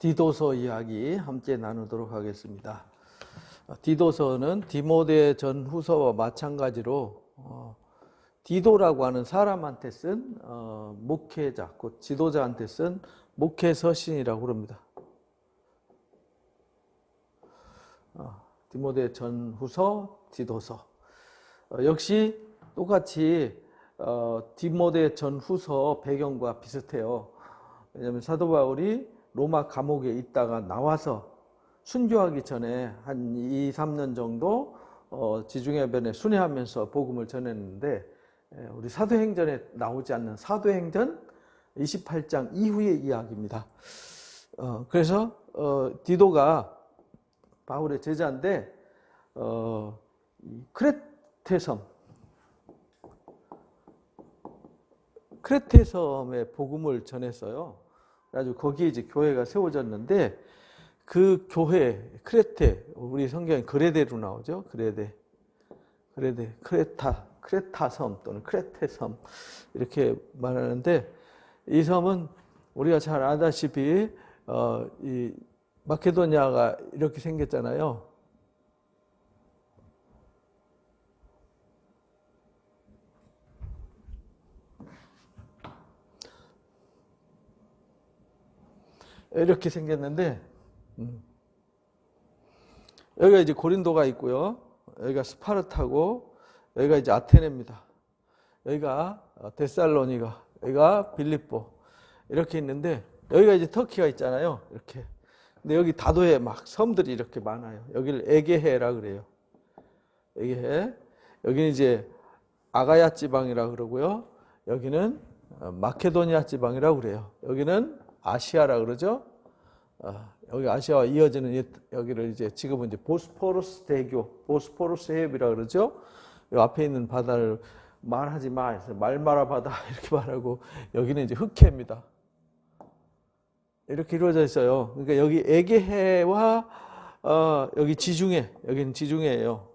디도서 이야기 함께 나누도록 하겠습니다. 디도서는 디모데 전후서와 마찬가지로 디도라고 하는 사람한테 쓴 목회자, 곧 지도자한테 쓴 목회 서신이라고 그럽니다. 디모데 전후서, 디도서. 역시 똑같이 디모데 전후서 배경과 비슷해요. 왜냐하면 사도 바울이 로마 감옥에 있다가 나와서 순교하기 전에 한 2, 3년 정도 지중해변에 순회하면서 복음을 전했는데, 우리 사도행전에 나오지 않는 사도행전 28장 이후의 이야기입니다. 그래서 디도가 바울의 제자인데 크레테 섬에 복음을 전했어요. 그래가지고 거기에 이제 교회가 세워졌는데, 그 교회 크레테, 우리 성경에 그레데로 나오죠. 그레데, 크레타 섬 또는 크레테 섬 이렇게 말하는데, 이 섬은 우리가 잘 아다시피 이 마케도니아가 이렇게 생겼잖아요. 이렇게 생겼는데, 여기가 이제 고린도가 있고요. 여기가 스파르타고, 여기가 이제 아테네입니다. 여기가 데살로니가, 여기가 빌립보 이렇게 있는데, 여기가 이제 터키가 있잖아요. 이렇게. 근데 여기 다도에 막 섬들이 이렇게 많아요. 여기를 에게해라 그래요. 에게해. 여기는 이제 아가야 지방이라 그러고요. 여기는 마케도니아 지방이라고 그래요. 여기는 아시아라 그러죠. 여기 아시아와 이어지는 여기를 이제 지금은 이제 보스포러스 대교, 보스포러스 해협이라 그러죠. 이 앞에 있는 바다를 말하지 마 해서 말마라 바다 이렇게 말하고, 여기는 이제 흑해입니다. 이렇게 이루어져 있어요. 그러니까 여기 에게해와 여기 지중해, 여기는 지중해예요.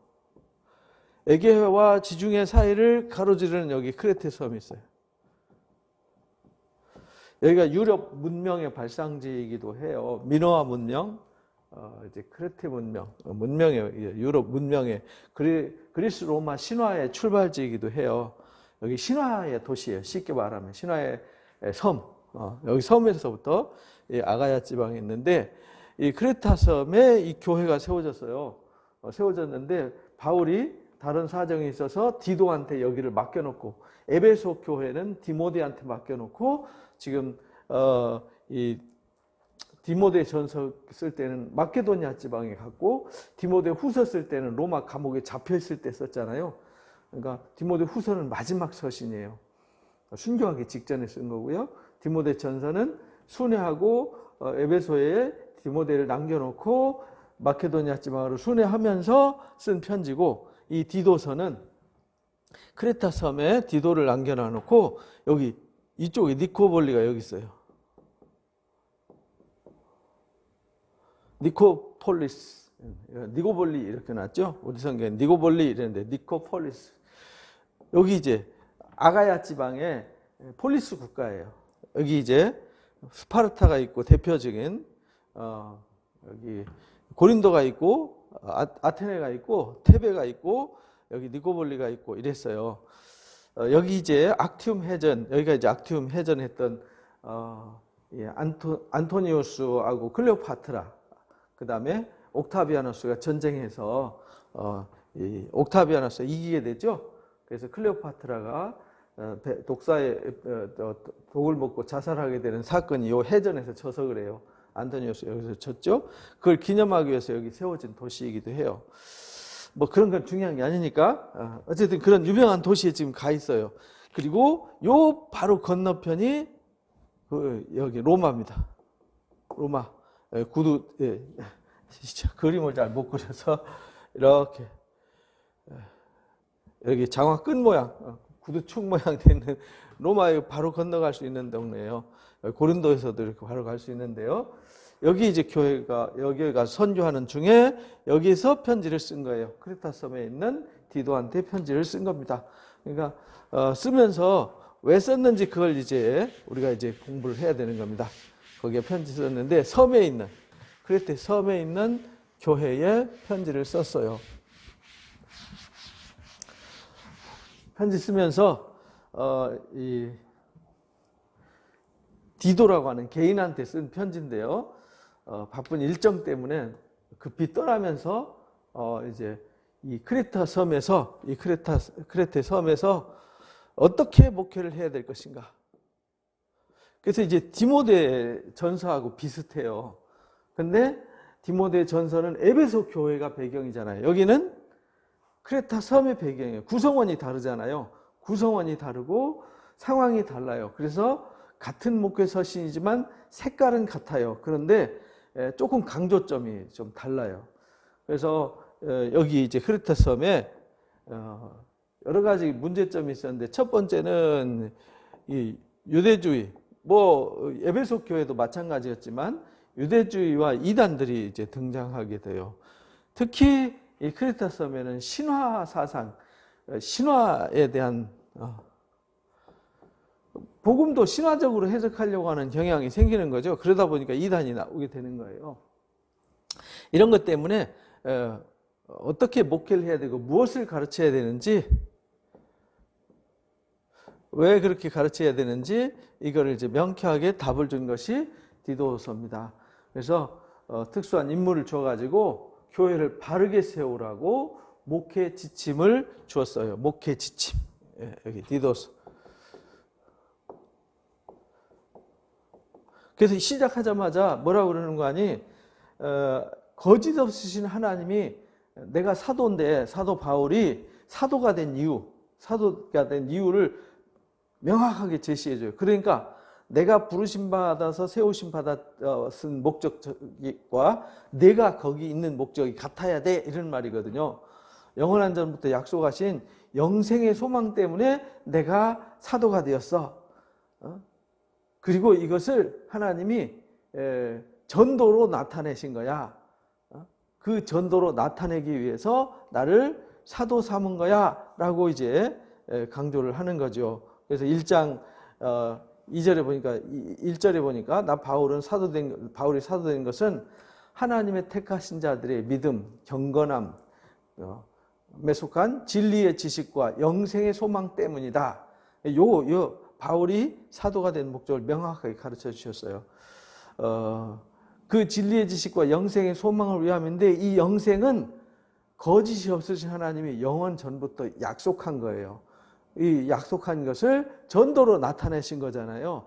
에게해와 지중해 사이를 가로지르는 여기 크레테 섬이 있어요. 여기가 유럽 문명의 발상지이기도 해요. 미노아 문명, 이제 크레테 문명의 유럽 문명의 그리스 로마 신화의 출발지이기도 해요. 여기 신화의 도시예요. 쉽게 말하면 신화의 섬. 여기 섬에서부터 이 아가야 지방에 있는데, 이 크레타 섬에 이 교회가 세워졌어요. 세워졌는데 바울이 다른 사정이 있어서 디도한테 여기를 맡겨놓고, 에베소 교회는 디모데한테 맡겨놓고, 지금 이 디모데 전서 쓸 때는 마케도니아 지방에 갔고, 디모데 후서 쓸 때는 로마 감옥에 잡혀 있을 때 썼잖아요. 그러니까 디모데 후서는 마지막 서신이에요. 순교하기 직전에 쓴 거고요. 디모데 전서는 순회하고 에베소에 디모데를 남겨놓고 마케도니아 지방으로 순회하면서 쓴 편지고, 이 디도서는 크레타 섬에 디도를 남겨놓고, 여기 이쪽에 니코볼리가 여기 있어요. 니코폴리스, 니고볼리 이렇게 났죠. 우리 성경에 니고볼리 이랬는데 니코폴리스. 여기 이제 아가야 지방의 폴리스 국가예요. 여기 이제 스파르타가 있고, 대표적인 여기 고린도가 있고, 아테네가 있고, 테베가 있고, 여기 니고볼리가 있고 이랬어요. 여기 이제 악티움 해전, 여기가 이제 악티움 해전했던 안토니우스하고 클레오파트라, 그 다음에 옥타비아누스가 전쟁해서 이 옥타비아누스가 이기게 되죠. 그래서 클레오파트라가 독을 먹고 자살하게 되는 사건이 이 해전에서 쳐서 그래요. 안토니우스 여기서 쳤죠. 그걸 기념하기 위해서 여기 세워진 도시이기도 해요. 뭐 그런 건 중요한 게 아니니까, 어쨌든 그런 유명한 도시에 지금 가 있어요. 그리고 요 바로 건너편이 여기 로마입니다. 로마. 구두, 그림을 잘 못 그려서 이렇게 여기 장화 끈 모양, 구두축 모양 되는 로마에 바로 건너갈 수 있는 동네예요. 고린도에서도 이렇게 바로 갈 수 있는데요. 여기 이제 교회가, 여기가 선교하는 중에 여기서 편지를 쓴 거예요. 크레타 섬에 있는 디도한테 편지를 쓴 겁니다. 그러니까 쓰면서 왜 썼는지 그걸 이제 우리가 이제 공부를 해야 되는 겁니다. 거기에 편지 썼는데 섬에 있는 크레테 섬에 있는 교회에 편지를 썼어요. 편지 쓰면서 이 디도라고 하는 개인한테 쓴 편지인데요. 바쁜 일정 때문에 급히 떠나면서 이제 이 크레테 섬에서 어떻게 목회를 해야 될 것인가. 그래서 이제 디모데 전서하고 비슷해요. 근데 디모데 전서는 에베소 교회가 배경이잖아요. 여기는 크레타 섬의 배경이에요. 구성원이 다르잖아요. 구성원이 다르고 상황이 달라요. 그래서 같은 목회 서신이지만 색깔은 같아요. 그런데 조금 강조점이 좀 달라요. 그래서 여기 이제 크레타 섬에 여러 가지 문제점이 있었는데 첫 번째는 이 유대주의, 뭐 에베소 교회도 마찬가지였지만 유대주의와 이단들이 이제 등장하게 돼요. 특히 이 크레타 섬에는 신화 사상, 신화에 대한 복음도 신화적으로 해석하려고 하는 경향이 생기는 거죠. 그러다 보니까 이단이 나오게 되는 거예요. 이런 것 때문에 어떻게 목회를 해야 되고 무엇을 가르쳐야 되는지, 왜 그렇게 가르쳐야 되는지 이거를 이제 명쾌하게 답을 준 것이 디도서입니다. 그래서 특수한 임무를 줘가지고 교회를 바르게 세우라고 목회 지침을 주었어요. 목회 지침. 여기 디도서. 그래서 시작하자마자 뭐라고 그러는 거 아니? 거짓 없으신 하나님이 내가 사도인데 사도 바울이 사도가 된 이유를 명확하게 제시해줘요. 그러니까 내가 부르심 받아서 세우심 받았은 목적과 내가 거기 있는 목적이 같아야 돼, 이런 말이거든요. 영원한 전부터 약속하신 영생의 소망 때문에 내가 사도가 되었어. 그리고 이것을 하나님이 전도로 나타내신 거야. 그 전도로 나타내기 위해서 나를 사도 삼은 거야 라고 이제 강조를 하는 거죠. 그래서 1장 2절에 보니까 1절에 보니까 바울이 사도된 것은 하나님의 택하신 자들의 믿음, 경건함, 속한 진리의 지식과 영생의 소망 때문이다. 바울이 사도가 된 목적을 명확하게 가르쳐 주셨어요. 그 진리의 지식과 영생의 소망을 위함인데 이 영생은 거짓이 없으신 하나님이 영원 전부터 약속한 거예요. 이 약속한 것을 전도로 나타내신 거잖아요.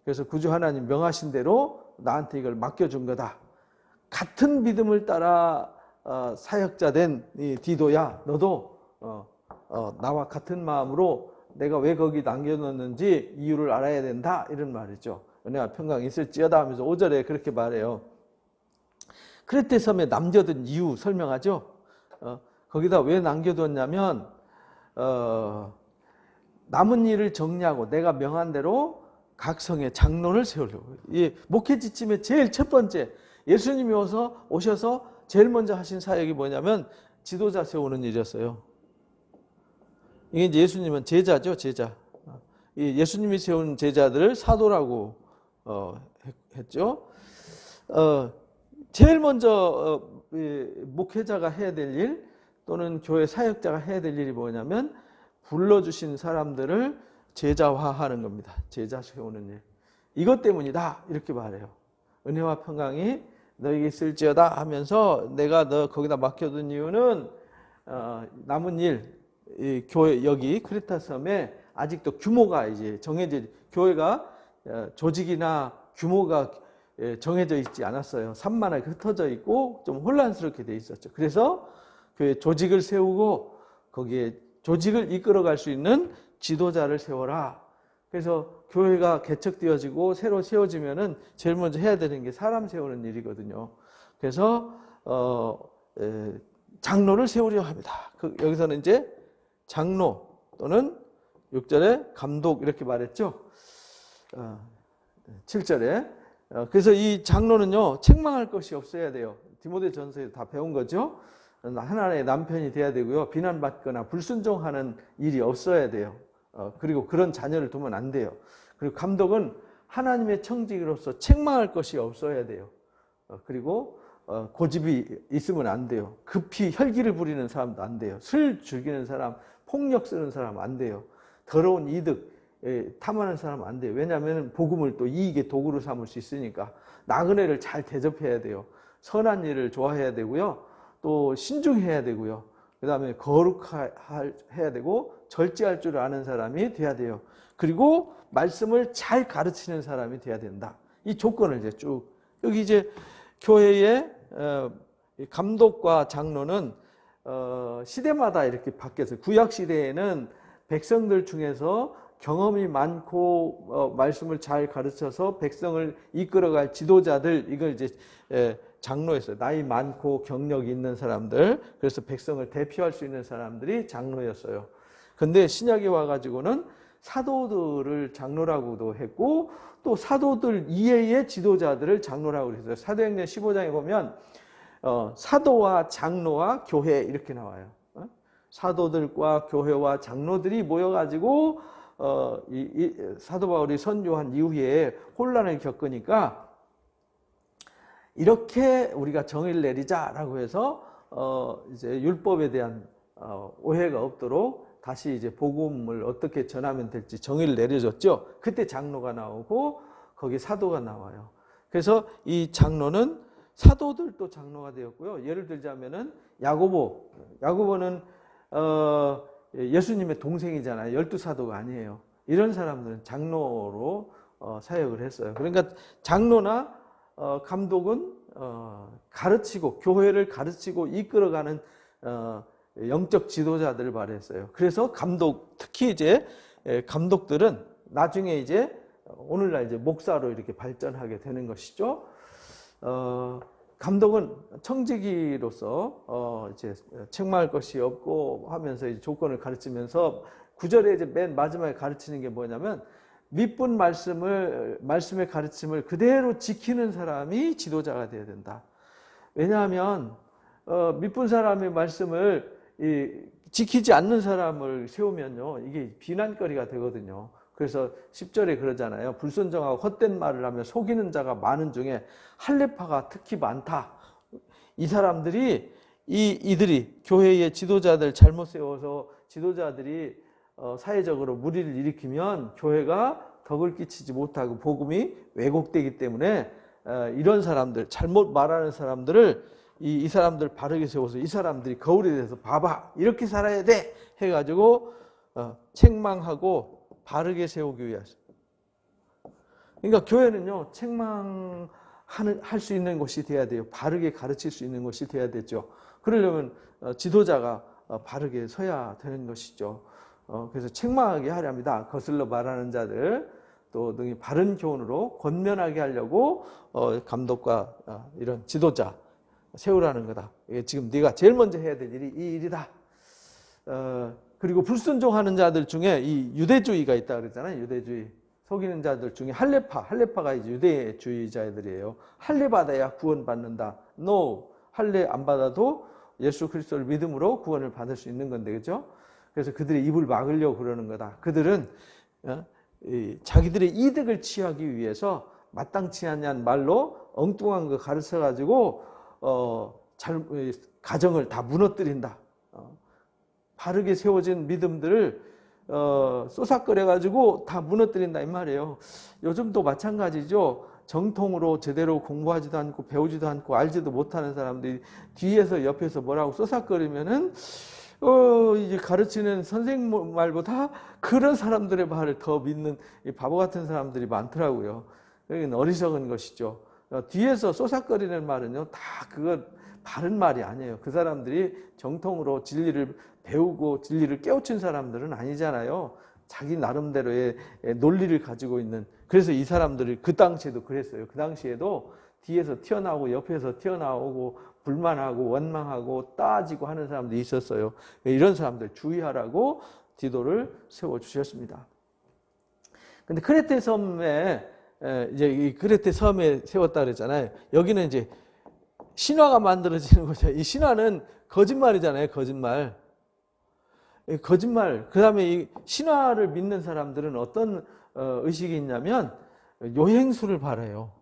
그래서 구주 하나님 명하신 대로 나한테 이걸 맡겨준 거다. 같은 믿음을 따라 사역자 된 이 디도야, 너도 나와 같은 마음으로 내가 왜 거기 남겨놓는지 이유를 알아야 된다, 이런 말이죠. 은혜와 평강이 있을지어다 하면서 5절에 그렇게 말해요. 크레테 섬에 남겨둔 이유 설명하죠. 거기다 왜 남겨뒀냐면 남은 일을 정리하고 내가 명한 대로 각 성에 장로를 세우려고. 이 목회 지침의 제일 첫 번째, 예수님이 오셔서 제일 먼저 하신 사역이 뭐냐면 지도자 세우는 일이었어요. 이게 이제 예수님은 제자죠, 제자. 예수님이 세운 제자들을 사도라고 했죠. 제일 먼저 목회자가 해야 될 일 또는 교회 사역자가 해야 될 일이 뭐냐면 불러주신 사람들을 제자화하는 겁니다. 제자 세우는 일. 이것 때문이다, 이렇게 말해요. 은혜와 평강이 너에게 있을지어다 하면서 내가 너 거기다 맡겨둔 이유는 남은 일, 이 교회 여기 크레타 섬에 아직도 규모가 이제 정해져, 교회가 조직이나 규모가 정해져 있지 않았어요. 산만하게 흩어져 있고 좀 혼란스럽게 돼 있었죠. 그래서 교회 조직을 세우고 거기에 조직을 이끌어갈 수 있는 지도자를 세워라. 그래서 교회가 개척되어지고 새로 세워지면은 제일 먼저 해야 되는 게 사람 세우는 일이거든요. 그래서 장로를 세우려 합니다. 여기서는 이제 장로 또는 6절에 감독 이렇게 말했죠. 7절에 그래서 이 장로는요 책망할 것이 없어야 돼요. 디모데 전서에서 다 배운 거죠. 하나님의 남편이 돼야 되고요. 비난받거나 불순종하는 일이 없어야 돼요. 그리고 그런 자녀를 두면 안 돼요. 그리고 감독은 하나님의 청지기로서 책망할 것이 없어야 돼요. 그리고 고집이 있으면 안 돼요. 급히 혈기를 부리는 사람도 안 돼요. 술 즐기는 사람, 폭력 쓰는 사람 안 돼요. 더러운 이득 탐하는 사람 안 돼요. 왜냐하면 복음을 또 이익의 도구로 삼을 수 있으니까. 나그네를 잘 대접해야 돼요. 선한 일을 좋아해야 되고요. 또 신중해야 되고요. 그 다음에 거룩해야 되고 절제할 줄 아는 사람이 돼야 돼요. 그리고 말씀을 잘 가르치는 사람이 돼야 된다. 이 조건을 이제 쭉 여기 이제 교회의 감독과 장로는 시대마다 이렇게 바뀌었어요. 구약 시대에는 백성들 중에서 경험이 많고 말씀을 잘 가르쳐서 백성을 이끌어갈 지도자들, 이걸 이제 장로였어요. 나이 많고 경력이 있는 사람들, 그래서 백성을 대표할 수 있는 사람들이 장로였어요. 근데 신약에 와가지고는 사도들을 장로라고도 했고 또 사도들 이외의 지도자들을 장로라고 했어요. 사도행전 15장에 보면 사도와 장로와 교회 이렇게 나와요. 사도들과 교회와 장로들이 모여가지고 사도 바울이 선교한 이후에 혼란을 겪으니까 이렇게 우리가 정의를 내리자라고 해서 이제 율법에 대한 오해가 없도록 다시 이제 복음을 어떻게 전하면 될지 정의를 내려줬죠. 그때 장로가 나오고 거기 사도가 나와요. 그래서 이 장로는 사도들도 장로가 되었고요. 예를 들자면은 야고보는 예수님의 동생이잖아요. 12사도가 아니에요. 이런 사람들은 장로로 사역을 했어요. 그러니까 장로나 감독은 가르치고 교회를 가르치고 이끌어가는 영적 지도자들을 말했어요. 그래서 특히 이제 감독들은 나중에 이제 오늘날 이제 목사로 이렇게 발전하게 되는 것이죠. 감독은 청지기로서 이제 책망할 것이 없고 하면서 이제 조건을 가르치면서 9절에 이제 맨 마지막에 가르치는 게 뭐냐면 밑분 말씀의 가르침을 그대로 지키는 사람이 지도자가 되어야 된다. 왜냐하면 밑분 사람의 말씀을 지키지 않는 사람을 세우면요 이게 비난거리가 되거든요. 그래서 10절에 그러잖아요. 불순종하고 헛된 말을 하며 속이는 자가 많은 중에 할례파가 특히 많다. 이 사람들이 이들이 교회의 지도자들 잘못 세워서 지도자들이 사회적으로 무리를 일으키면 교회가 덕을 끼치지 못하고 복음이 왜곡되기 때문에 이런 사람들, 잘못 말하는 사람들을 이 사람들 바르게 세워서 이 사람들이 거울에 대해서 봐봐 이렇게 살아야 돼 해가지고 책망하고 바르게 세우기 위해서. 그러니까 교회는요 책망할 수 있는 곳이 돼야 돼요. 바르게 가르칠 수 있는 곳이 돼야 되죠. 그러려면 지도자가 바르게 서야 되는 것이죠. 그래서 책망하게 하렵니다. 거슬러 말하는 자들 또 등이 바른 교훈으로 권면하게 하려고 감독과 이런 지도자 세우라는 거다. 이게 지금 네가 제일 먼저 해야 될 일이 이 일이다. 그리고 불순종하는 자들 중에 이 유대주의가 있다 그랬잖아요. 유대주의. 속이는 자들 중에 할례파가 이제 유대주의자들이에요. 할례 받아야 구원받는다. No. 할례 안 받아도 예수 그리스도를 믿음으로 구원을 받을 수 있는 건데, 그렇죠? 그래서 그들의 입을 막으려고 그러는 거다. 그들은 자기들의 이득을 취하기 위해서 마땅치 않은 말로 엉뚱한 거 가르쳐가지고 가정을 다 무너뜨린다. 바르게 세워진 믿음들을 쏘삭거려가지고 다 무너뜨린다 이 말이에요. 요즘도 마찬가지죠. 정통으로 제대로 공부하지도 않고 배우지도 않고 알지도 못하는 사람들이 뒤에서 옆에서 뭐라고 쏘삭거리면은 이제 가르치는 선생님 말보다 그런 사람들의 말을 더 믿는 바보 같은 사람들이 많더라고요. 이건 어리석은 것이죠. 뒤에서 쏘삭거리는 말은요, 다 그거 바른 말이 아니에요. 그 사람들이 정통으로 진리를 배우고 진리를 깨우친 사람들은 아니잖아요. 자기 나름대로의 논리를 가지고 있는. 그래서 이 사람들이 그 당시에도 그랬어요. 그 당시에도 뒤에서 튀어나오고 옆에서 튀어나오고 불만하고 원망하고 따지고 하는 사람들이 있었어요. 이런 사람들 주의하라고 지도를 세워주셨습니다. 근데 크레테 섬에 이제 이 크레테 섬에 세웠다 그랬잖아요. 여기는 이제 신화가 만들어지는 거죠. 이 신화는 거짓말이잖아요. 거짓말. 그 다음에 이 신화를 믿는 사람들은 어떤 의식이 있냐면 요행수를 바라요.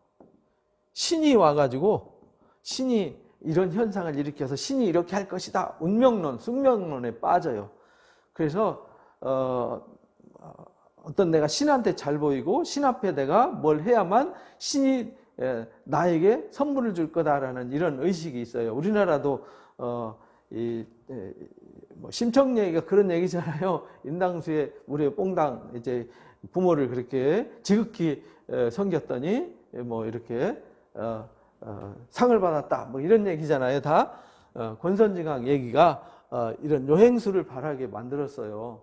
신이 와가지고 신이 이런 현상을 일으켜서 신이 이렇게 할 것이다. 운명론, 숙명론에 빠져요. 그래서 어떤 내가 신한테 잘 보이고 신 앞에 내가 뭘 해야만 신이 나에게 선물을 줄 거다라는 이런 의식이 있어요. 우리나라도 뭐 심청 얘기가 그런 얘기잖아요. 인당수의 우리 뽕당 이제 부모를 그렇게 지극히 섬겼더니 뭐 이렇게 상을 받았다. 뭐 이런 얘기잖아요. 다 권선징악 얘기가 이런 요행수를 바라게 만들었어요.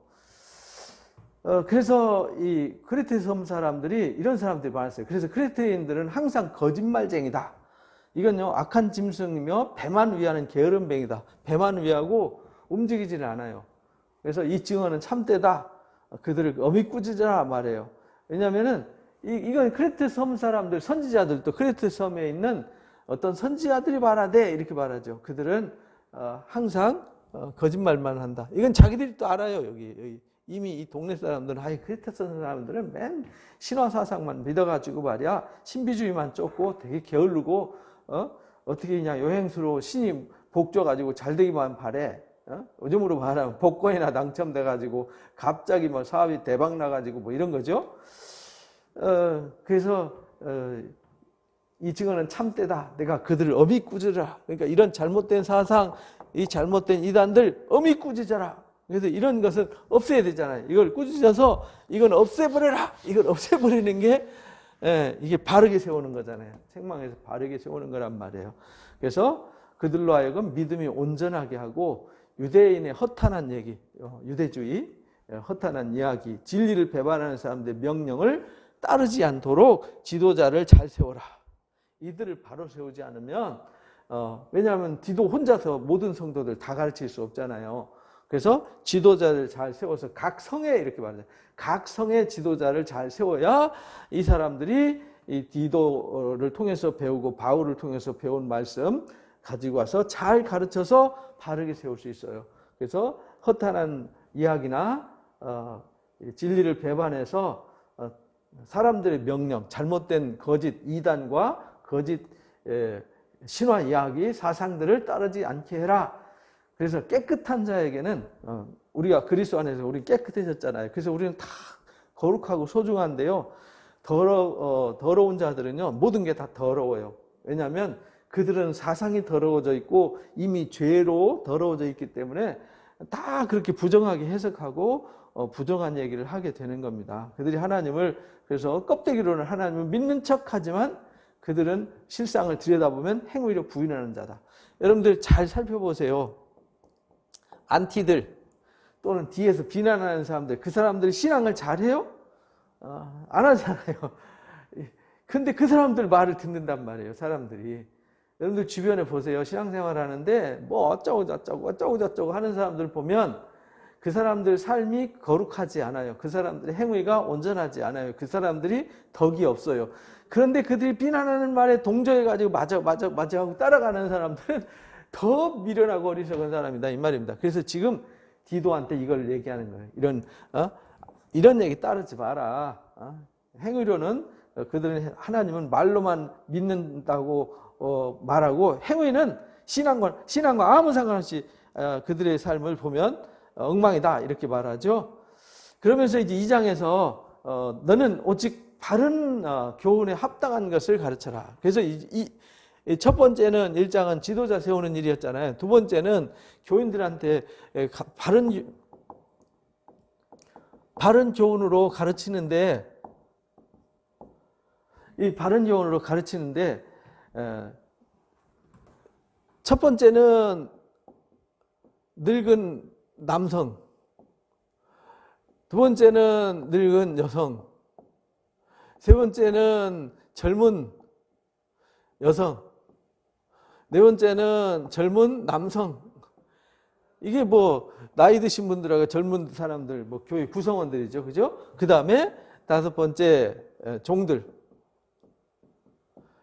그래서 이 크레테 섬 사람들이 이런 사람들이 많았어요. 그래서 크레테인들은 항상 거짓말쟁이다. 이건요 악한 짐승이며 배만 위하는 게으름뱅이다. 배만 위하고 움직이지는 않아요. 그래서 이 증언은 참되다. 그들을 어미 꾸짖으라 말해요. 왜냐하면은 이건 크레테 섬 사람들, 선지자들도 크레테 섬에 있는 어떤 선지자들이 말하되 이렇게 말하죠. 그들은 항상 거짓말만 한다. 이건 자기들이 또 알아요. 여기 이미 이 동네 사람들은 크레테 섬 사람들은 맨 신화 사상만 믿어가지고 말이야 신비주의만 쫓고 되게 게으르고 어떻게 그냥 요행수로 신이 복 줘가지고 잘 되기만 바래. 요즘으로 말하면 복권이나 당첨돼가지고 갑자기 뭐 사업이 대박 나가지고 뭐 이런 거죠. 그래서 이 증언은 참되다. 내가 그들을 어미 꾸짖으라. 그러니까 이런 잘못된 사상, 이 잘못된 이단들 어미 꾸짖어라. 그래서 이런 것은 없애야 되잖아요. 이걸 꾸짖어서 이건 없애버려라. 이걸 없애버리는 게 이게 바르게 세우는 거잖아요. 책망에서 바르게 세우는 거란 말이에요. 그래서 그들로 하여금 믿음이 온전하게 하고 유대인의 허탄한 얘기, 유대주의, 허탄한 이야기, 진리를 배반하는 사람들의 명령을 따르지 않도록 지도자를 잘 세워라. 이들을 바로 세우지 않으면 왜냐하면 디도 혼자서 모든 성도들 다 가르칠 수 없잖아요. 그래서 지도자를 잘 세워서 각 성에 이렇게 말하죠. 각 성의 지도자를 잘 세워야 이 사람들이 이 디도를 통해서 배우고 바울을 통해서 배운 말씀 가지고 와서 잘 가르쳐서 바르게 세울 수 있어요. 그래서 허탄한 이야기나 진리를 배반해서 사람들의 명령, 잘못된 거짓 이단과 거짓 신화 이야기, 사상들을 따르지 않게 해라. 그래서 깨끗한 자에게는 우리가 그리스도 안에서 우리 깨끗해졌잖아요. 그래서 우리는 다 거룩하고 소중한데요. 더러운 자들은요, 모든 게 다 더러워요. 왜냐하면 그들은 사상이 더러워져 있고 이미 죄로 더러워져 있기 때문에 다 그렇게 부정하게 해석하고 부정한 얘기를 하게 되는 겁니다. 그들이 하나님을 그래서 껍데기로는 하나님을 믿는 척하지만 그들은 실상을 들여다보면 행위로 부인하는 자다. 여러분들 잘 살펴보세요. 안티들 또는 뒤에서 비난하는 사람들, 그 사람들이 신앙을 잘해요? 안 하잖아요. 근데 그 사람들 말을 듣는단 말이에요. 사람들이. 여러분들 주변에 보세요. 신앙생활 하는데 뭐 어쩌고 저쩌고 하는 사람들 보면 그 사람들 삶이 거룩하지 않아요. 그 사람들의 행위가 온전하지 않아요. 그 사람들이 덕이 없어요. 그런데 그들이 비난하는 말에 동조해가지고 맞아 하고 따라가는 사람들은 더 미련하고 어리석은 사람이다 이 말입니다. 그래서 지금 디도한테 이걸 얘기하는 거예요. 이런 얘기 따르지 마라. 행위로는 그들은 하나님은 말로만 믿는다고 말하고 행위는 신앙과 아무 상관없이 그들의 삶을 보면 엉망이다 이렇게 말하죠. 그러면서 이제 2장에서 너는 오직 바른 교훈에 합당한 것을 가르쳐라. 그래서 이 첫 번째는 1장은 지도자 세우는 일이었잖아요. 두 번째는 교인들한테 바른 교훈으로 가르치는데 이 바른 교훈으로 가르치는데 첫 번째는 늙은 남성, 두 번째는 늙은 여성, 세 번째는 젊은 여성, 네 번째는 젊은 남성. 이게 뭐 나이 드신 분들하고 젊은 사람들, 뭐 교회 구성원들이죠, 그죠? 그 다음에 다섯 번째 종들.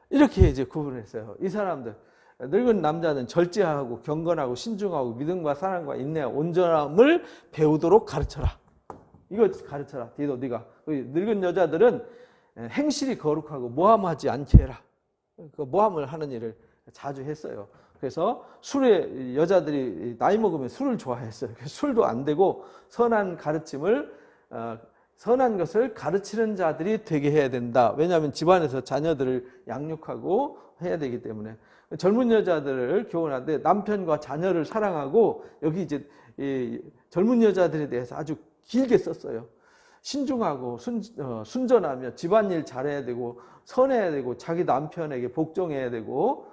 이렇게 이제 구분했어요. 이 사람들. 늙은 남자는 절제하고 경건하고 신중하고 믿음과 사랑과 인내와 온전함을 배우도록 가르쳐라. 이거 가르쳐라. 디도 네가. 늙은 여자들은 행실이 거룩하고 모함하지 않게 해라. 그 모함을 하는 일을 자주 했어요. 그래서 술에 여자들이 나이 먹으면 술을 좋아했어요. 술도 안 되고 선한 가르침을 선한 것을 가르치는 자들이 되게 해야 된다. 왜냐하면 집안에서 자녀들을 양육하고 해야 되기 때문에 젊은 여자들을 교훈하는데 남편과 자녀를 사랑하고 여기 이제 이 젊은 여자들에 대해서 아주 길게 썼어요. 신중하고 순전하며 집안일 잘해야 되고 선해야 되고 자기 남편에게 복종해야 되고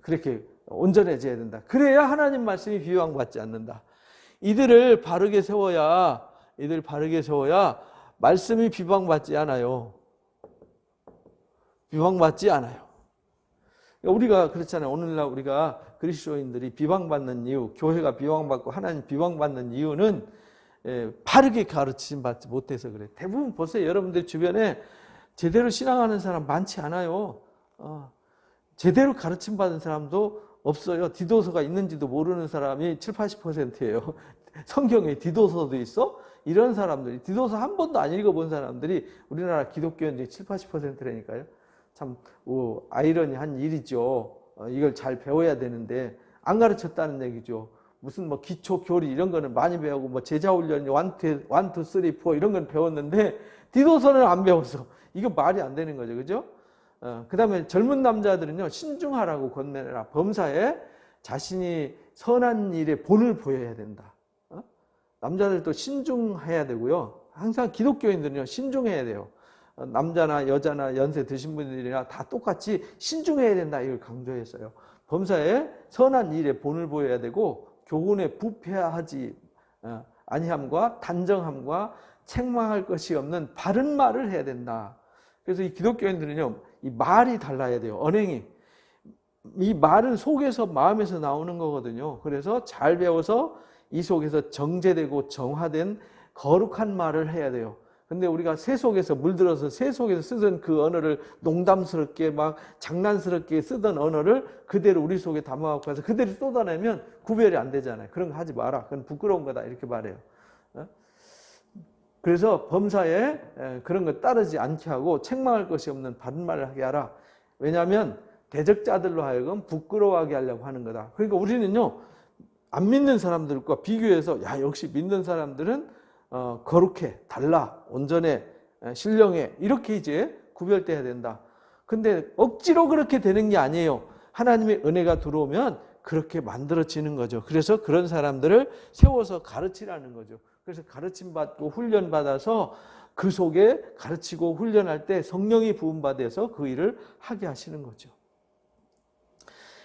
그렇게 온전해져야 된다. 그래야 하나님 말씀이 비방받지 않는다. 이들을 바르게 세워야 말씀이 비방받지 않아요. 비방받지 않아요. 우리가 그렇잖아요. 오늘날 우리가 그리스도인들이 비방받는 이유, 교회가 비방받고 하나님 비방받는 이유는 바르게 가르침 받지 못해서 그래요. 대부분 보세요. 여러분들 주변에 제대로 신앙하는 사람 많지 않아요. 제대로 가르침 받은 사람도 없어요. 디도서가 있는지도 모르는 사람이 70~80%예요. 성경에 디도서도 있어? 이런 사람들이, 디도서 한 번도 안 읽어본 사람들이 우리나라 기독교인들이 70~80%라니까요. 참 아이러니한 일이죠. 이걸 잘 배워야 되는데 안 가르쳤다는 얘기죠. 무슨 뭐 기초 교리 이런 거는 많이 배우고 뭐 제자 훈련 1, 2, 3, 4 이런 건 배웠는데 디도서는 안 배웠어. 이거 말이 안 되는 거죠. 그죠? 그 다음에 젊은 남자들은요, 신중하라고 권면해라. 범사에 자신이 선한 일에 본을 보여야 된다. 남자들도 신중해야 되고요. 항상 기독교인들은요, 신중해야 돼요. 남자나 여자나 연세 드신 분들이나 다 똑같이 신중해야 된다. 이걸 강조했어요. 범사에 선한 일에 본을 보여야 되고 교훈에 부패하지 아니함과 단정함과 책망할 것이 없는 바른 말을 해야 된다. 그래서 이 기독교인들은요, 이 말이 달라야 돼요. 언행이. 이 말은 속에서 마음에서 나오는 거거든요. 그래서 잘 배워서 이 속에서 정제되고 정화된 거룩한 말을 해야 돼요. 근데 우리가 새 속에서 물들어서 새 속에서 쓰던 그 언어를 농담스럽게 막 장난스럽게 쓰던 언어를 그대로 우리 속에 담아갖고 해서 그대로 쏟아내면 구별이 안 되잖아요. 그런 거 하지 마라. 그건 부끄러운 거다. 이렇게 말해요. 그래서 범사에 그런 거 따르지 않게 하고 책망할 것이 없는 바른 말을 하게 하라. 왜냐하면 대적자들로 하여금 부끄러워하게 하려고 하는 거다. 그러니까 우리는요, 안 믿는 사람들과 비교해서 야, 역시 믿는 사람들은 거룩해, 달라, 온전해, 신령해, 이렇게 이제 구별돼야 된다. 근데 억지로 그렇게 되는 게 아니에요. 하나님의 은혜가 들어오면 그렇게 만들어지는 거죠. 그래서 그런 사람들을 세워서 가르치라는 거죠. 그래서 가르침받고 훈련받아서 그 속에 가르치고 훈련할 때 성령이 부음받아서 그 일을 하게 하시는 거죠.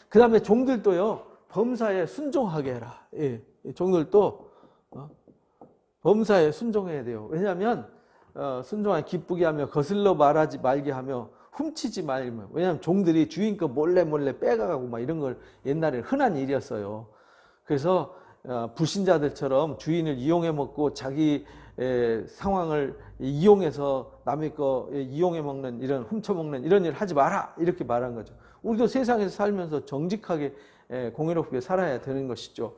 그 다음에 종들도요, 범사에 순종하게 해라. 예, 종들도 범사에 순종해야 돼요. 왜냐하면 순종하면 기쁘게 하며 거슬러 말하지 말게 하며 훔치지 말며. 왜냐하면 종들이 주인 거 몰래 빼가고 막 이런 걸 옛날에 흔한 일이었어요. 그래서 불신자들처럼 주인을 이용해 먹고 자기 상황을 이용해서 남의 거 이용해 먹는 이런 훔쳐먹는 이런 일 하지 마라. 이렇게 말한 거죠. 우리도 세상에서 살면서 정직하게 공의롭게 살아야 되는 것이죠.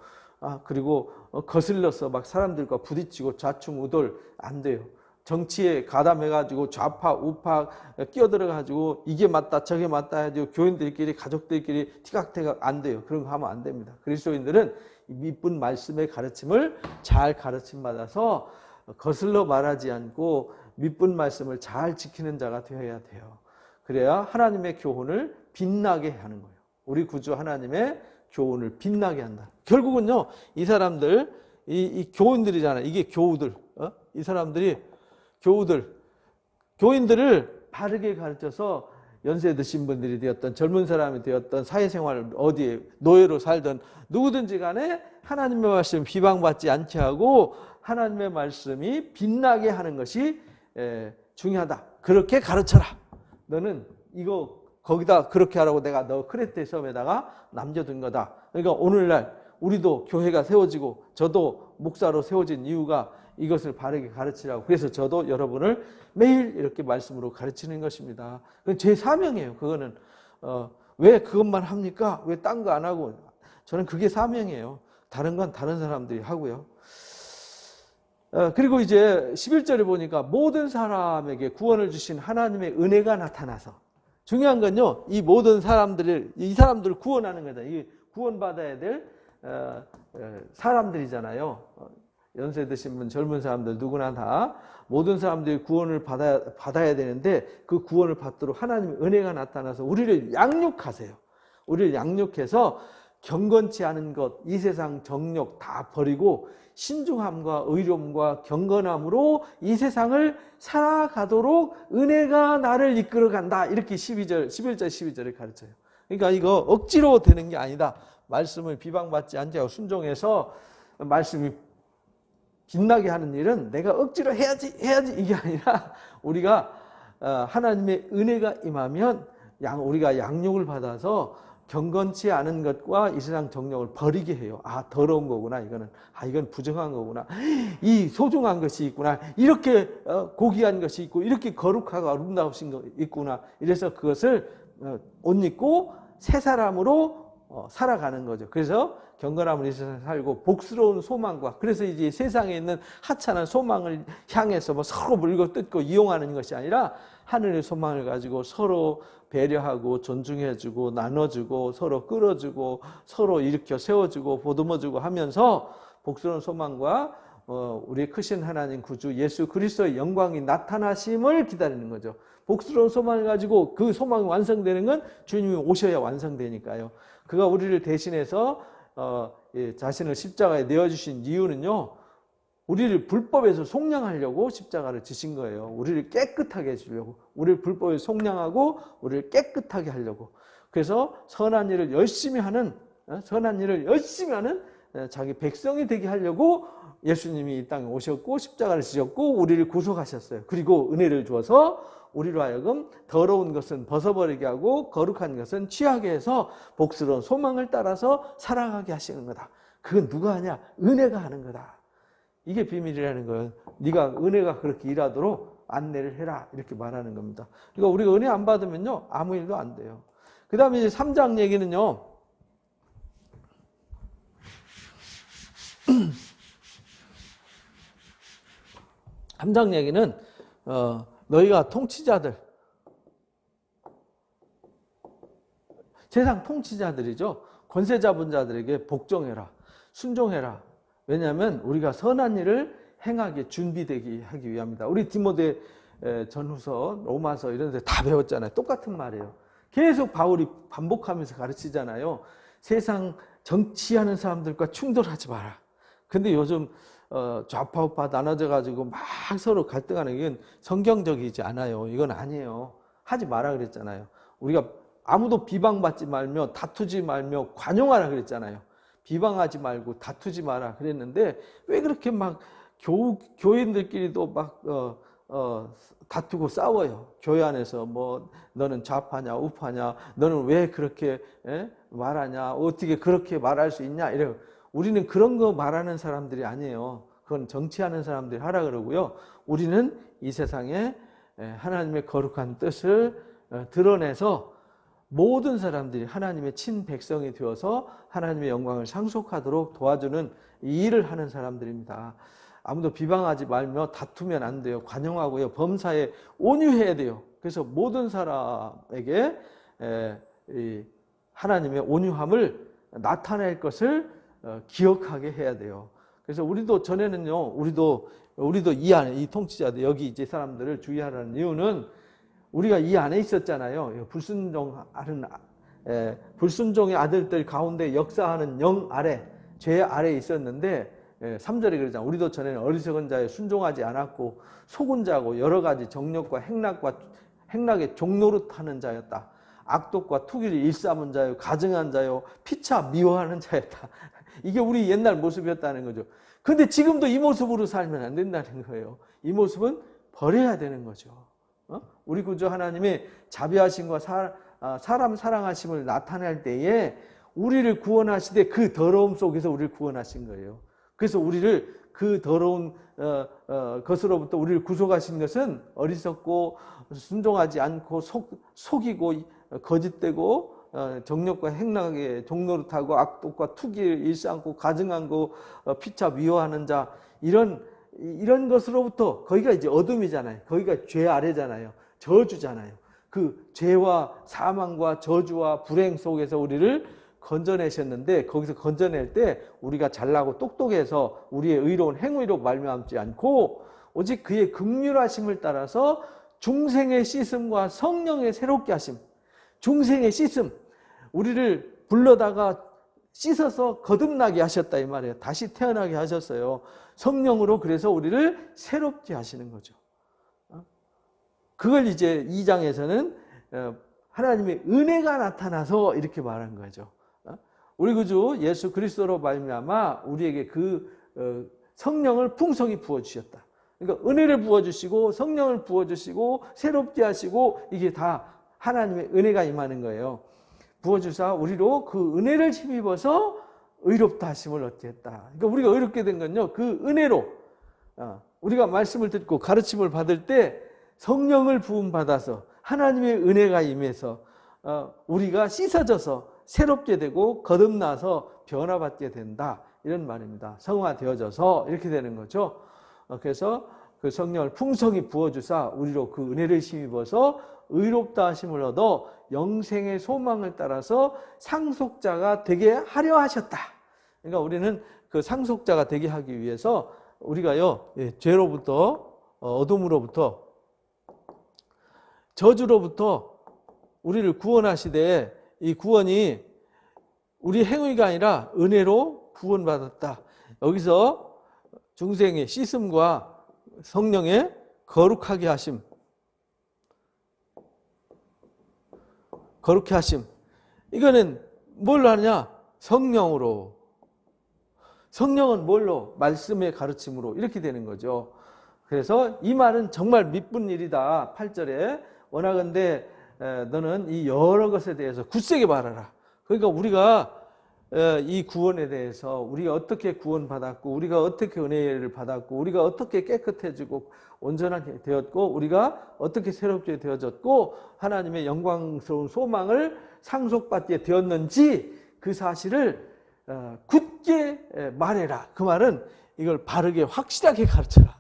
그리고 거슬러서 막 사람들과 부딪히고 좌충우돌 안 돼요. 정치에 가담해가지고 좌파 우파 끼어들어가지고 이게 맞다 저게 맞다 해가지고 교인들끼리 가족들끼리 티각태각 안 돼요. 그런 거 하면 안 됩니다. 그리스도인들은 이쁜 말씀의 가르침을 잘 가르침받아서 거슬러 말하지 않고 미쁜 말씀을 잘 지키는 자가 되어야 돼요. 그래야 하나님의 교훈을 빛나게 하는 거예요. 우리 구주 하나님의 교훈을 빛나게 한다. 결국은요, 이 사람들, 이 교인들이잖아요. 이게 교우들. 이 사람들이 교인들을 바르게 가르쳐서 연세 드신 분들이 되었던 젊은 사람이 되었던 사회생활 어디에 노예로 살던 누구든지 간에 하나님의 말씀 비방받지 않게 하고 하나님의 말씀이 빛나게 하는 것이 중요하다. 그렇게 가르쳐라. 너는 이거 거기다 그렇게 하라고 내가 너 크레테 섬에다가 남겨둔 거다. 그러니까 오늘날 우리도 교회가 세워지고 저도 목사로 세워진 이유가 이것을 바르게 가르치라고. 그래서 저도 여러분을 매일 이렇게 말씀으로 가르치는 것입니다. 그건 제 사명이에요. 그거는 왜 그것만 합니까? 왜 딴 거 안 하고? 저는 그게 사명이에요. 다른 건 다른 사람들이 하고요. 그리고 이제 11절에 보니까 모든 사람에게 구원을 주신 하나님의 은혜가 나타나서, 중요한 건요, 이 모든 사람들을, 이 사람들을 구원하는 거다. 이 구원받아야 될 사람들이잖아요. 연세 드신 분, 젊은 사람들 누구나 다 모든 사람들이 구원을 받아야 되는데, 그 구원을 받도록 하나님의 은혜가 나타나서 우리를 양육하세요. 우리를 양육해서 경건치 않은 것, 이 세상 정욕 다 버리고 신중함과 의로움과 경건함으로 이 세상을 살아가도록 은혜가 나를 이끌어간다. 이렇게 11절 12절에 가르쳐요. 그러니까 이거 억지로 되는 게 아니다. 말씀을 비방받지 않게 하고 순종해서 말씀이 빛나게 하는 일은 내가 억지로 해야지 이게 아니라, 우리가 하나님의 은혜가 임하면 우리가 양육을 받아서 경건치 않은 것과 이 세상 정욕을 버리게 해요. 아, 더러운 거구나. 이건 부정한 거구나. 이 소중한 것이 있구나. 이렇게 고귀한 것이 있고, 이렇게 거룩하고 아름다우신 거 있구나. 이래서 그것을 옷 입고 새 사람으로 살아가는 거죠. 그래서 경건함을 이 세상에 살고 복스러운 소망과, 그래서 이제 세상에 있는 하찮은 소망을 향해서 뭐 서로 물고 뜯고 이용하는 것이 아니라 하늘의 소망을 가지고 서로 배려하고 존중해주고 나눠주고 서로 끌어주고 서로 일으켜 세워주고 보듬어주고 하면서 복스러운 소망과 우리의 크신 하나님 구주 예수 그리스도의 영광이 나타나심을 기다리는 거죠. 복스러운 소망을 가지고 그 소망이 완성되는 건 주님이 오셔야 완성되니까요. 그가 우리를 대신해서 자신을 십자가에 내어주신 이유는요, 우리를 불법에서 속량하려고 십자가를 지신 거예요. 우리를 깨끗하게 해주려고, 우리를 불법에서 속량하고 우리를 깨끗하게 하려고. 그래서 선한 일을 열심히 하는 자기 백성이 되게 하려고 예수님이 이 땅에 오셨고 십자가를 지셨고 우리를 구속하셨어요. 그리고 은혜를 주어서 우리로 하여금 더러운 것은 벗어버리게 하고 거룩한 것은 취하게 해서 복스러운 소망을 따라서 살아가게 하시는 거다. 그건 누가 하냐? 은혜가 하는 거다. 이게 비밀이라는 거예요. 네가 은혜가 그렇게 일하도록 안내를 해라, 이렇게 말하는 겁니다. 그러니까 우리가 은혜 안 받으면요, 아무 일도 안 돼요. 그 다음에 이제 3장 얘기는요, 3장 얘기는 너희가 통치자들, 세상 통치자들이죠. 권세 잡은 자들에게 복종해라, 순종해라. 왜냐하면 우리가 선한 일을 행하게 준비되게 하기 위함이다. 우리 디모데 전후서, 로마서 이런 데 다 배웠잖아요. 똑같은 말이에요. 계속 바울이 반복하면서 가르치잖아요. 세상 정치하는 사람들과 충돌하지 마라. 근데 요즘 좌파 우파 나눠져 가지고 막 서로 갈등하는 건 성경적이지 않아요. 이건 아니에요. 하지 마라 그랬잖아요. 우리가 아무도 비방받지 말며 다투지 말며 관용하라 그랬잖아요. 비방하지 말고 다투지 마라 그랬는데 왜 그렇게 막 교인들끼리도 막 다투고 싸워요. 교회 안에서 뭐 너는 좌파냐 우파냐, 너는 왜 그렇게 말하냐, 어떻게 그렇게 말할 수 있냐 이래요. 우리는 그런 거 말하는 사람들이 아니에요. 그건 정치하는 사람들이 하라 그러고요. 우리는 이 세상에 하나님의 거룩한 뜻을 드러내서 모든 사람들이 하나님의 친백성이 되어서 하나님의 영광을 상속하도록 도와주는 이 일을 하는 사람들입니다. 아무도 비방하지 말며 다투면 안 돼요. 관용하고요. 범사에 온유해야 돼요. 그래서 모든 사람에게 하나님의 온유함을 나타낼 것을 기억하게 해야 돼요. 그래서 우리도 전에는요, 우리도 이 안에, 이 통치자들, 여기 이제 사람들을 주의하라는 이유는 우리가 이 안에 있었잖아요. 불순종의 아들들 가운데 역사하는 영 아래, 죄 아래 있었는데 3절에 그러잖아요. 우리도 전에는 어리석은 자에 순종하지 않았고 속은 자고 여러 가지 정욕과 행락의 종노릇하는 자였다. 악독과 투기를 일삼은 자요, 가증한 자요, 피차 미워하는 자였다. 이게 우리 옛날 모습이었다는 거죠. 근데 지금도 이 모습으로 살면 안 된다는 거예요. 이 모습은 버려야 되는 거죠. 우리 구주 하나님의 자비하심과 사람 사랑하심을 나타낼 때에 우리를 구원하시되 그 더러움 속에서 우리를 구원하신 거예요. 그래서 우리를 그 더러운 것으로부터 우리를 구속하신 것은 어리석고 순종하지 않고 속이고 거짓되고 정욕과 행락에 종노릇하고 악독과 투기를 일삼고 가증한 거 피차 미워하는 자, 이런 이런 것으로부터, 거기가 이제 어둠이잖아요. 거기가 죄 아래잖아요. 저주잖아요. 그 죄와 사망과 저주와 불행 속에서 우리를 건져내셨는데, 거기서 건져낼 때 우리가 잘나고 똑똑해서 우리의 의로운 행위로 말미암지 않고 오직 그의 긍휼하심을 따라서 중생의 씻음과 성령의 새롭게 하심, 중생의 씻음, 우리를 불러다가 씻어서 거듭나게 하셨다 이 말이에요. 다시 태어나게 하셨어요. 성령으로. 그래서 우리를 새롭게 하시는 거죠. 그걸 이제 2장에서는 하나님의 은혜가 나타나서 이렇게 말한 거죠. 우리 구주 예수 그리스도로 말미암아 우리에게 그 성령을 풍성히 부어주셨다. 그러니까 은혜를 부어주시고 성령을 부어주시고 새롭게 하시고, 이게 다 하나님의 은혜가 임하는 거예요. 부어주사 우리로 그 은혜를 힘입어서 의롭다 하심을 얻게 했다. 그러니까 우리가 의롭게 된 건요, 그 은혜로 우리가 말씀을 듣고 가르침을 받을 때 성령을 부음받아서 하나님의 은혜가 임해서 우리가 씻어져서 새롭게 되고 거듭나서 변화받게 된다, 이런 말입니다. 성화되어져서 이렇게 되는 거죠. 그래서 그 성령을 풍성히 부어주사 우리로 그 은혜를 힘입어서 의롭다 하심을 얻어 영생의 소망을 따라서 상속자가 되게 하려 하셨다. 그러니까 우리는 그 상속자가 되게 하기 위해서 우리가요, 죄로부터, 어둠으로부터, 저주로부터 우리를 구원하시되, 이 구원이 우리 행위가 아니라 은혜로 구원받았다. 여기서 중생의 씻음과 성령의 거룩하게 하심, 거룩해 하심, 이거는 뭘로 하느냐? 성령으로. 성령은 뭘로? 말씀의 가르침으로. 이렇게 되는 거죠. 그래서 이 말은 정말 미쁜 일이다. 8절에 원하건대 너는 이 여러 것에 대해서 굳세게 말하라. 그러니까 우리가 이 구원에 대해서, 우리가 어떻게 구원받았고, 우리가 어떻게 은혜를 받았고, 우리가 어떻게 깨끗해지고 온전하게 되었고, 우리가 어떻게 새롭게 되어졌고 하나님의 영광스러운 소망을 상속받게 되었는지, 그 사실을 굳게 말해라. 그 말은 이걸 바르게 확실하게 가르쳐라.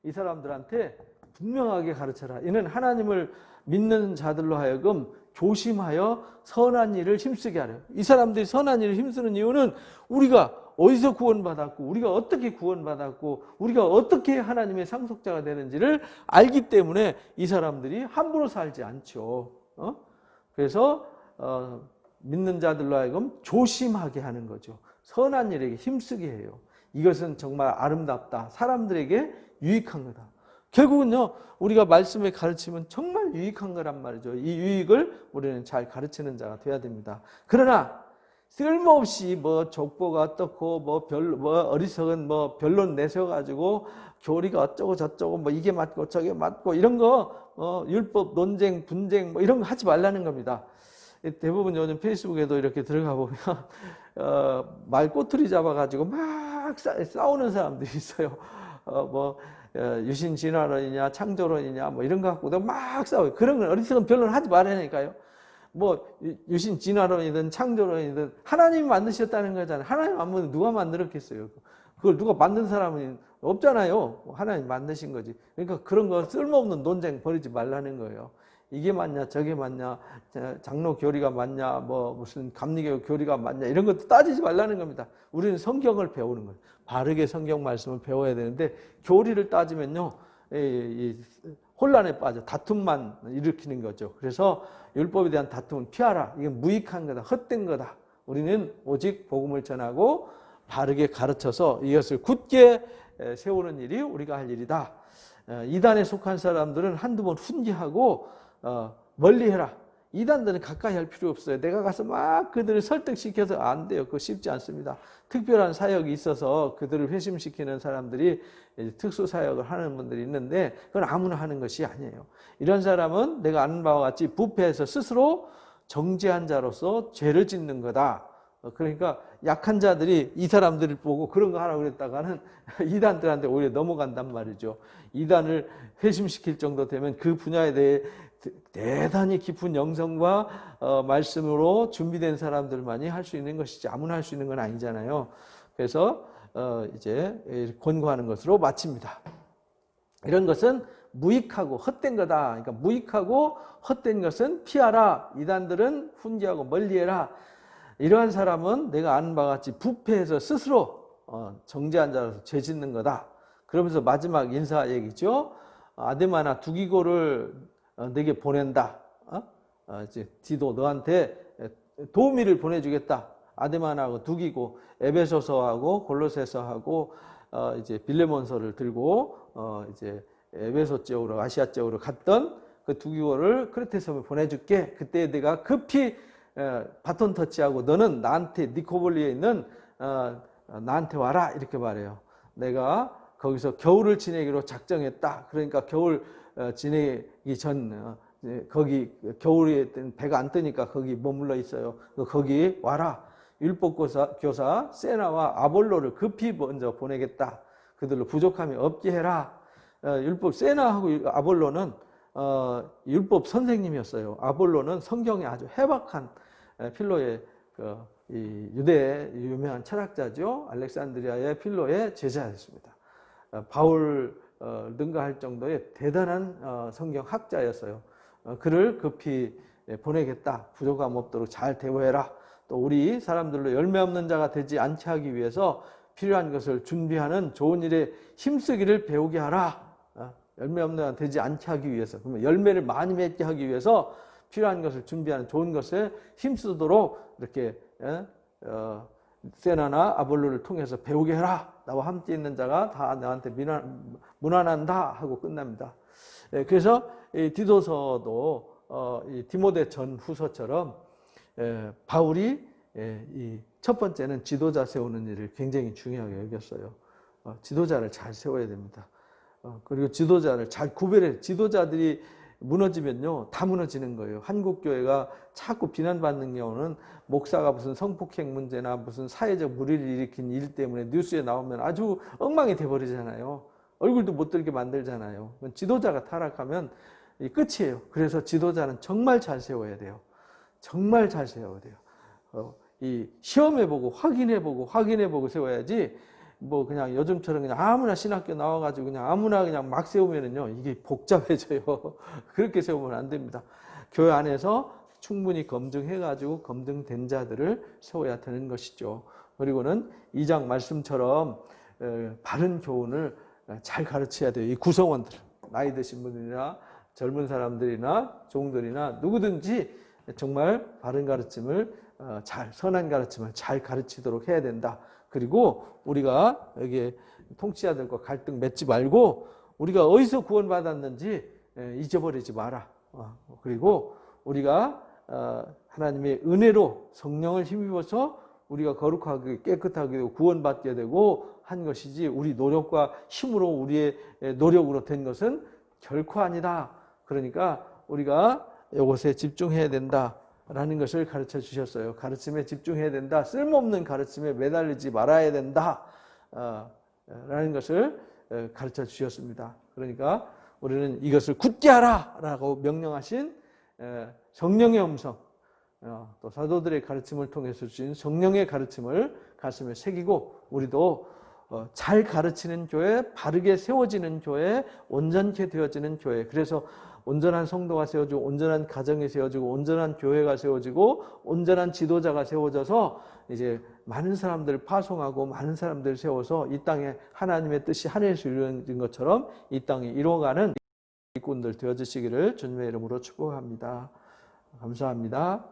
이 사람들한테 분명하게 가르쳐라. 이는 하나님을 믿는 자들로 하여금 조심하여 선한 일을 힘쓰게 하려. 이 사람들이 선한 일을 힘쓰는 이유는 우리가 어디서 구원받았고, 우리가 어떻게 구원받았고, 우리가 어떻게 하나님의 상속자가 되는지를 알기 때문에 이 사람들이 함부로 살지 않죠. 그래서 믿는 자들로 하여금 조심하게 하는 거죠. 선한 일에게 힘쓰게 해요. 이것은 정말 아름답다. 사람들에게 유익한 거다. 결국은요, 우리가 말씀의 가르침은 정말 유익한 거란 말이죠. 이 유익을 우리는 잘 가르치는 자가 돼야 됩니다. 그러나 쓸모없이 뭐 족보가 어떻고 뭐 어리석은 뭐 변론 내세워가지고 교리가 어쩌고 저쩌고 뭐 이게 맞고 저게 맞고 이런 거 율법 논쟁 분쟁 뭐 이런 거 하지 말라는 겁니다. 대부분 요즘 페이스북에도 이렇게 들어가 보면 말 꼬투리 잡아가지고 막 싸우는 사람들이 있어요. 유신 진화론이냐 창조론이냐 뭐 이런 거 갖고도 막 싸워요. 그런 건 어리석은 변론을 하지 말라니까요. 뭐 유신 진화론이든 창조론이든 하나님이 만드셨다는 거잖아요. 하나님 안 만드면 누가 만들었겠어요? 그걸 누가 만든 사람은 없잖아요. 하나님 만드신 거지. 그러니까 그런 거 쓸모없는 논쟁 벌이지 말라는 거예요. 이게 맞냐 저게 맞냐, 장로 교리가 맞냐, 뭐 무슨 감리교 교리가 맞냐, 이런 것도 따지지 말라는 겁니다. 우리는 성경을 배우는 거예요. 바르게 성경 말씀을 배워야 되는데 교리를 따지면요, 혼란에 빠져 다툼만 일으키는 거죠. 그래서 율법에 대한 다툼은 피하라. 이건 무익한 거다, 헛된 거다. 우리는 오직 복음을 전하고 바르게 가르쳐서 이것을 굳게 세우는 일이 우리가 할 일이다. 이단에 속한 사람들은 한두 번 훈계하고 멀리해라. 이단들은 가까이 할 필요 없어요. 내가 가서 막 그들을 설득시켜서 안 돼요. 그거 쉽지 않습니다. 특별한 사역이 있어서 그들을 회심시키는 사람들이 특수 사역을 하는 분들이 있는데 그건 아무나 하는 것이 아니에요. 이런 사람은 내가 아는 바와 같이 부패해서 스스로 정죄한 자로서 죄를 짓는 거다. 그러니까 약한 자들이 이 사람들을 보고 그런 거 하라고 그랬다가는 이단들한테 오히려 넘어간단 말이죠. 이단을 회심시킬 정도 되면 그 분야에 대해 대단히 깊은 영성과 말씀으로 준비된 사람들만이 할 수 있는 것이지 아무나 할 수 있는 건 아니잖아요. 그래서 이제 권고하는 것으로 마칩니다. 이런 것은 무익하고 헛된 거다. 그러니까 무익하고 헛된 것은 피하라. 이단들은 훈계하고 멀리해라. 이러한 사람은 내가 아는 바와 같이 부패해서 스스로 정죄한 자로서 죄 짓는 거다. 그러면서 마지막 인사 얘기죠. 아데마나 두기고를 내게 보낸다. 이제 디도 너한테 도우미를 보내주겠다. 아데마나하고 두기고 에베소서하고 골로새서하고 이제 빌레몬서를 들고 이제 에베소 지역으로 아시아 지역으로 갔던 그 두기고를 크레테 섬에 보내줄게. 그때 내가 급히 바톤 터치하고 너는 나한테 니코볼리에 있는 나한테 와라 이렇게 말해요. 내가 거기서 겨울을 지내기로 작정했다. 그러니까 겨울 지내기 전 거기 겨울에 배가 안 뜨니까 거기 머물러 있어요. 거기 와라. 율법교사 세나와 아볼로를 급히 먼저 보내겠다. 그들로 부족함이 없게 해라. 율법 세나하고 아볼로는 율법 선생님이었어요. 아볼로는 성경에 아주 해박한 필로의 이 유대의 유명한 철학자죠. 알렉산드리아의 필로의 제자였습니다. 바울 능가할 정도의 대단한 성경학자였어요. 그를 급히 보내겠다. 부족함 없도록 잘 대우해라. 또 우리 사람들로 열매 없는 자가 되지 않게 하기 위해서 필요한 것을 준비하는 좋은 일에 힘쓰기를 배우게 하라. 열매 없는 자가 되지 않게 하기 위해서, 그러면 열매를 많이 맺게 하기 위해서 필요한 것을 준비하는 좋은 것에 힘쓰도록 이렇게 세나나 아볼로를 통해서 배우게 해라. 나와 함께 있는 자가 다 나한테 문안한다 하고 끝납니다. 그래서 이 디도서도 이 디모데 전후서처럼 바울이 이 첫 번째는 지도자 세우는 일을 굉장히 중요하게 여겼어요. 지도자를 잘 세워야 됩니다. 그리고 지도자를 잘 구별해. 지도자들이 무너지면요, 다 무너지는 거예요. 한국 교회가 자꾸 비난받는 경우는 목사가 무슨 성폭행 문제나 무슨 사회적 물의를 일으킨 일 때문에 뉴스에 나오면 아주 엉망이 돼버리잖아요. 얼굴도 못 들게 만들잖아요. 지도자가 타락하면 끝이에요. 그래서 지도자는 정말 잘 세워야 돼요. 정말 잘 세워야 돼요. 이 시험해보고 확인해보고 세워야지. 뭐 그냥 요즘처럼 그냥 아무나 신학교 나와가지고 그냥 아무나 그냥 막 세우면은요, 이게 복잡해져요. 그렇게 세우면 안 됩니다. 교회 안에서 충분히 검증해가지고 검증된 자들을 세워야 되는 것이죠. 그리고는 2장 말씀처럼 바른 교훈을 잘 가르쳐야 돼요. 이 구성원들, 나이 드신 분들이나 젊은 사람들이나 종들이나 누구든지 정말 바른 가르침을 선한 가르침을 잘 가르치도록 해야 된다. 그리고 우리가 여기 통치자들과 갈등 맺지 말고 우리가 어디서 구원받았는지 잊어버리지 마라. 그리고 우리가 하나님의 은혜로 성령을 힘입어서 우리가 거룩하게 깨끗하게 구원받게 되고 한 것이지 우리 노력과 힘으로 우리의 노력으로 된 것은 결코 아니다. 그러니까 우리가 이것에 집중해야 된다. 라는 것을 가르쳐 주셨어요. 가르침에 집중해야 된다. 쓸모없는 가르침에 매달리지 말아야 된다. 라는 것을 가르쳐 주셨습니다. 그러니까 우리는 이것을 굳게 하라! 라고 명령하신 성령의 음성, 또 사도들의 가르침을 통해서 주신 성령의 가르침을 가슴에 새기고 우리도 잘 가르치는 교회, 바르게 세워지는 교회, 온전케 되어지는 교회. 그래서 온전한 성도가 세워지고 온전한 가정이 세워지고 온전한 교회가 세워지고 온전한 지도자가 세워져서 이제 많은 사람들을 파송하고 많은 사람들을 세워서 이 땅에 하나님의 뜻이 하늘에서 이루어진 것처럼 이 땅에 이루어가는 일꾼들 되어주시기를 주님의 이름으로 축복합니다. 감사합니다.